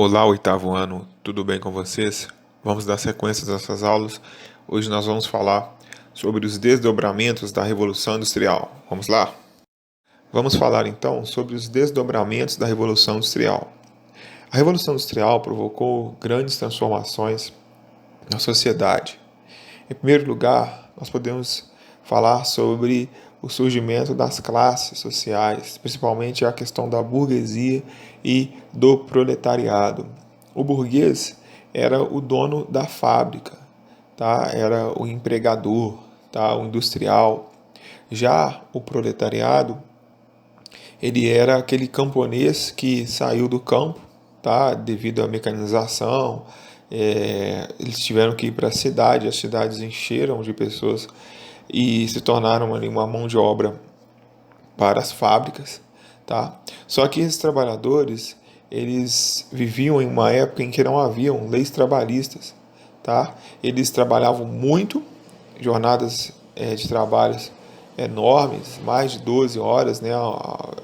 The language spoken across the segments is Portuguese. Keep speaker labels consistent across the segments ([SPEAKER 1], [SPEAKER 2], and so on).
[SPEAKER 1] Olá, oitavo ano, tudo bem com vocês? Vamos dar sequência dessas aulas. Hoje nós vamos falar sobre os desdobramentos da Revolução Industrial. Vamos lá? Vamos falar então sobre os desdobramentos da Revolução Industrial. A Revolução Industrial provocou grandes transformações na sociedade. Em primeiro lugar, nós podemos falar sobre o surgimento das classes sociais, principalmente a questão da burguesia e do proletariado. O burguês era o dono da fábrica, tá? Era o empregador, tá? O industrial. Já o proletariado, ele era aquele camponês que saiu do campo, tá? Devido à mecanização, eles tiveram que ir para a cidade, as cidades encheram de pessoas e se tornaram ali uma mão de obra para as fábricas, tá? Só que esses trabalhadores, eles viviam em uma época em que não haviam leis trabalhistas, tá? Eles trabalhavam muito, jornadas de trabalhos enormes, mais de 12 horas, né?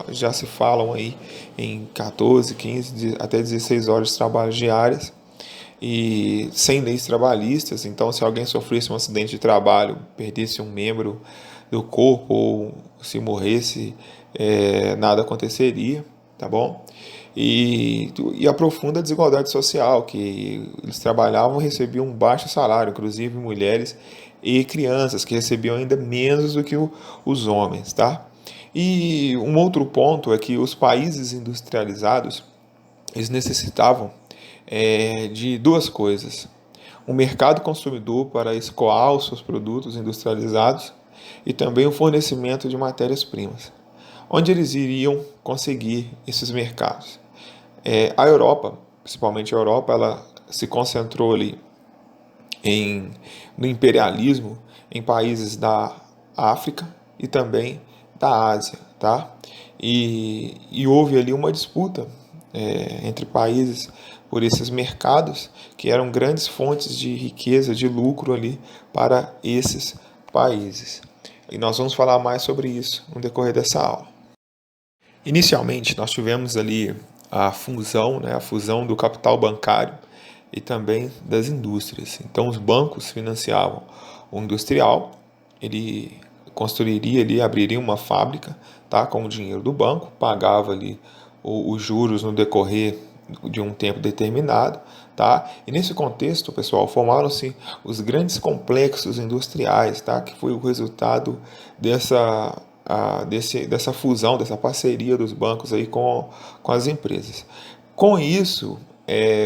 [SPEAKER 1] Já se falam aí em 14, 15, até 16 horas de trabalho diárias e sem leis trabalhistas. Então, se alguém sofresse um acidente de trabalho, perdesse um membro do corpo ou se morresse, nada aconteceria, tá bom? E a profunda desigualdade social, que eles trabalhavam e recebiam um baixo salário, inclusive mulheres e crianças, que recebiam ainda menos do que os homens, tá? E um outro ponto é que os países industrializados, eles necessitavam de duas coisas: um mercado consumidor para escoar os seus produtos industrializados e também o fornecimento de matérias-primas. Onde eles iriam conseguir esses mercados? A Europa, principalmente a Europa, ela se concentrou ali no imperialismo em países da África e também da Ásia, tá? E houve ali uma disputa entre países por esses mercados que eram grandes fontes de riqueza, de lucro ali para esses países. E nós vamos falar mais sobre isso no decorrer dessa aula. Inicialmente, nós tivemos ali a fusão do capital bancário e também das indústrias. Então, os bancos financiavam o industrial, ele construiria ali, abriria uma fábrica, tá, com o dinheiro do banco, pagava ali os juros no decorrer de um tempo determinado, tá? E nesse contexto, pessoal, formaram-se os grandes complexos industriais, tá? Que foi o resultado dessa fusão, dessa parceria dos bancos aí com as empresas. Com isso,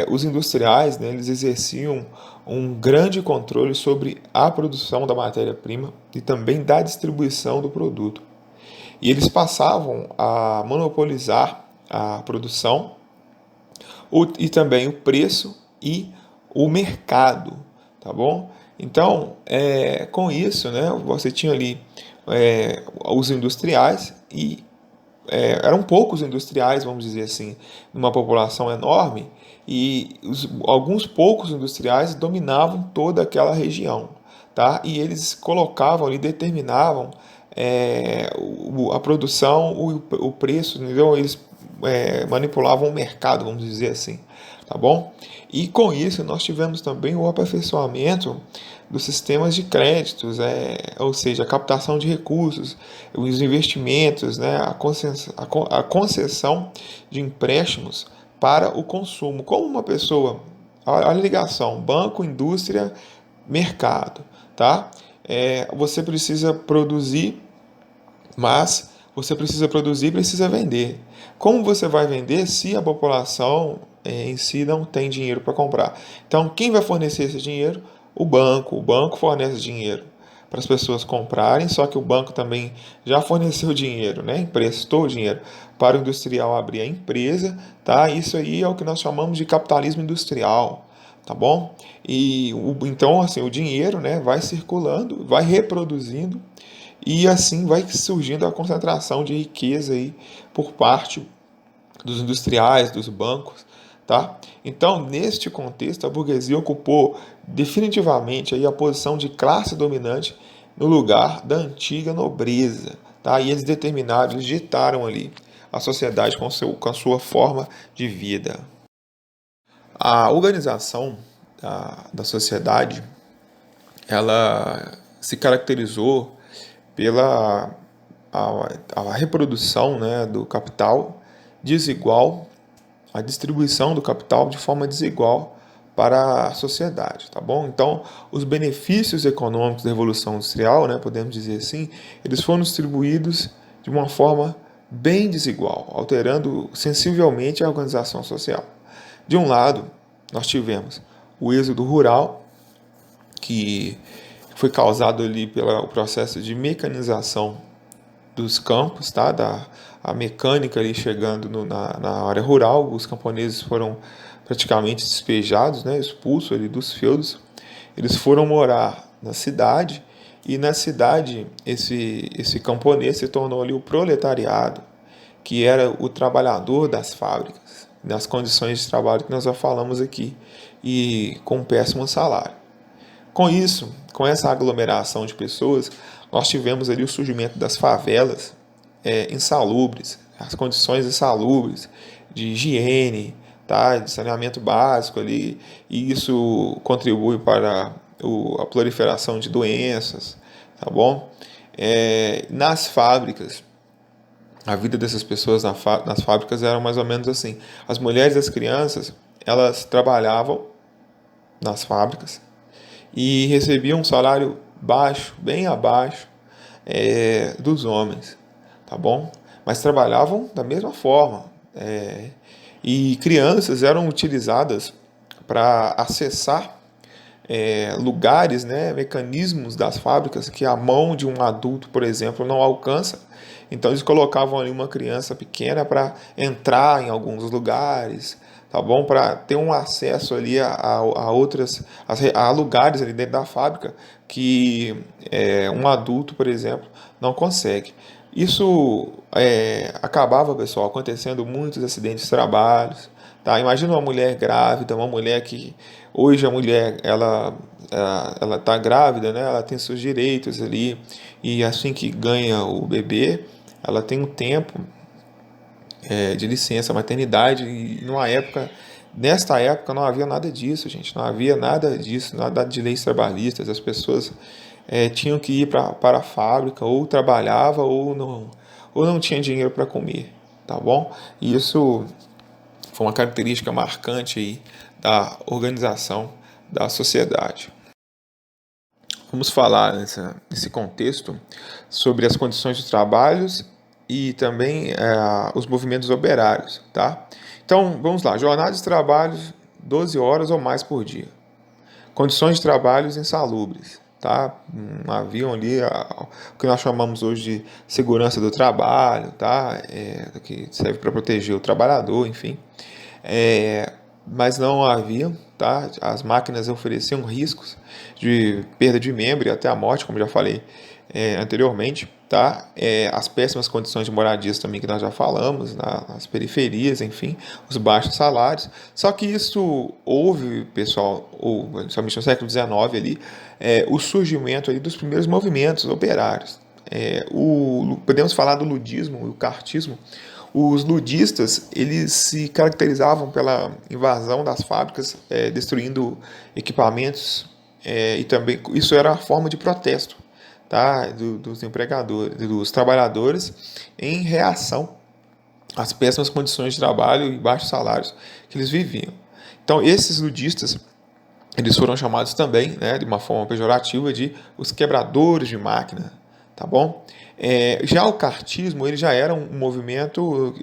[SPEAKER 1] os industriais, né, eles exerciam um grande controle sobre a produção da matéria-prima e também da distribuição do produto. E eles passavam a monopolizar a produção e também o preço e o mercado, tá bom? Então, com isso, né, você tinha ali os industriais e eram poucos industriais, vamos dizer assim, numa população enorme, e alguns poucos industriais dominavam toda aquela região, tá? E eles colocavam ali, determinavam a produção, o preço, entendeu? Eles manipulavam o mercado, vamos dizer assim, tá bom? E com isso nós tivemos também o aperfeiçoamento dos sistemas de créditos, ou seja, a captação de recursos, os investimentos, né, a concessão de empréstimos para o consumo. Como uma pessoa, a ligação banco, indústria, mercado, tá? Você precisa produzir, mas você precisa produzir e precisa vender. Como você vai vender se a população em si não tem dinheiro para comprar? Então, quem vai fornecer esse dinheiro? O banco. O banco fornece dinheiro para as pessoas comprarem, só que o banco também já forneceu dinheiro, né? Emprestou dinheiro para o industrial abrir a empresa, tá? Isso aí é o que nós chamamos de capitalismo industrial, tá bom? Então, assim, o dinheiro, né, vai circulando, vai reproduzindo e assim vai surgindo a concentração de riqueza aí por parte dos industriais, dos bancos, tá? Então, neste contexto, a burguesia ocupou definitivamente aí a posição de classe dominante no lugar da antiga nobreza, tá? E eles determinaram, eles ditaram ali a sociedade com a sua forma de vida. A organização da sociedade, ela se caracterizou pela a reprodução, né, do capital desigual, a distribuição do capital de forma desigual para a sociedade, tá bom? Então, os benefícios econômicos da Revolução Industrial, né, podemos dizer assim, eles foram distribuídos de uma forma bem desigual, alterando sensivelmente a organização social. De um lado, nós tivemos o êxodo rural, que foi causado ali pelo processo de mecanização dos campos, tá? A mecânica ali chegando na área rural, os camponeses foram praticamente despejados, né? Expulsos ali dos feudos. Eles foram morar na cidade, e na cidade esse camponês se tornou ali o proletariado, que era o trabalhador das fábricas, nas condições de trabalho que nós já falamos aqui, e com um péssimo salário. Com isso, com essa aglomeração de pessoas, nós tivemos ali o surgimento das favelas insalubres, as condições insalubres de higiene, tá, de saneamento básico ali, e isso contribui para a proliferação de doenças, tá bom? Nas fábricas, a vida dessas pessoas nas fábricas era mais ou menos assim. As mulheres e as crianças, elas trabalhavam nas fábricas e recebiam um salário baixo, bem abaixo dos homens, tá bom? Mas trabalhavam da mesma forma. E crianças eram utilizadas para acessar lugares, né, mecanismos das fábricas que a mão de um adulto, por exemplo, não alcança. Então eles colocavam ali uma criança pequena para entrar em alguns lugares, tá bom? Para ter um acesso ali a lugares ali dentro da fábrica que um adulto, por exemplo, não consegue. Isso acabava, pessoal, acontecendo muitos acidentes de trabalho, tá? Imagina uma mulher grávida, uma mulher que hoje a mulher ela está grávida, né? Ela tem seus direitos ali, e assim que ganha o bebê, ela tem um tempo de licença maternidade, e nesta época não havia nada disso, gente, não havia nada disso, nada de leis trabalhistas. As pessoas tinham que ir para a fábrica, ou trabalhava ou não tinha dinheiro para comer, tá bom? E isso foi uma característica marcante aí da organização da sociedade. Vamos falar nesse contexto sobre as condições de trabalho e também os movimentos operários, tá? Então, vamos lá. Jornada de trabalho 12 horas ou mais por dia. Condições de trabalho insalubres, tá? Haviam ali o que nós chamamos hoje de segurança do trabalho, tá? Que serve para proteger o trabalhador, enfim. Mas não havia, tá? As máquinas ofereciam riscos de perda de membro e até a morte, como já falei anteriormente, tá? As péssimas condições de moradias também, que nós já falamos, nas periferias, enfim, os baixos salários. Só que isso houve, pessoal, somente no século XIX ali, o surgimento ali dos primeiros movimentos operários. Podemos falar do ludismo e o cartismo. Os ludistas, eles se caracterizavam pela invasão das fábricas, destruindo equipamentos, e também isso era a forma de protesto, tá, dos empregadores, dos trabalhadores, em reação às péssimas condições de trabalho e baixos salários que eles viviam. Então, esses ludistas, eles foram chamados também, né, de uma forma pejorativa, de os quebradores de máquina, tá bom? Já o cartismo, ele já era um movimento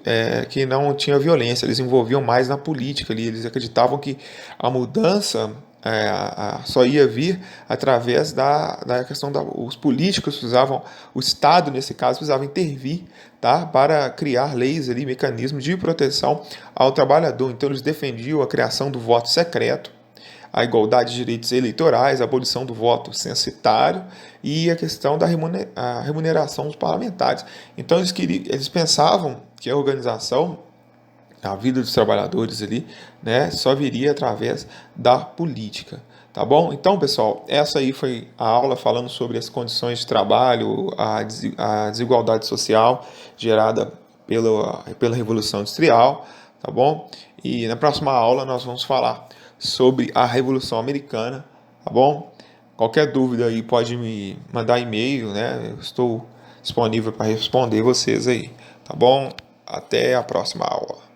[SPEAKER 1] que não tinha violência, eles envolviam mais na política ali, eles acreditavam que a mudança só ia vir através da questão os políticos precisavam, o Estado nesse caso precisava intervir, tá, para criar leis ali, mecanismos de proteção ao trabalhador. Então eles defendiam a criação do voto secreto, a igualdade de direitos eleitorais, a abolição do voto censitário e a questão da remuneração dos parlamentares. Então eles pensavam que a organização, a vida dos trabalhadores ali, né, só viria através da política. Tá bom? Então, pessoal, essa aí foi a aula falando sobre as condições de trabalho, a desigualdade social gerada pela Revolução Industrial, tá bom? E na próxima aula nós vamos falar sobre a Revolução Americana, tá bom? Qualquer dúvida aí pode me mandar e-mail, né? Eu estou disponível para responder vocês aí, tá bom? Até a próxima aula.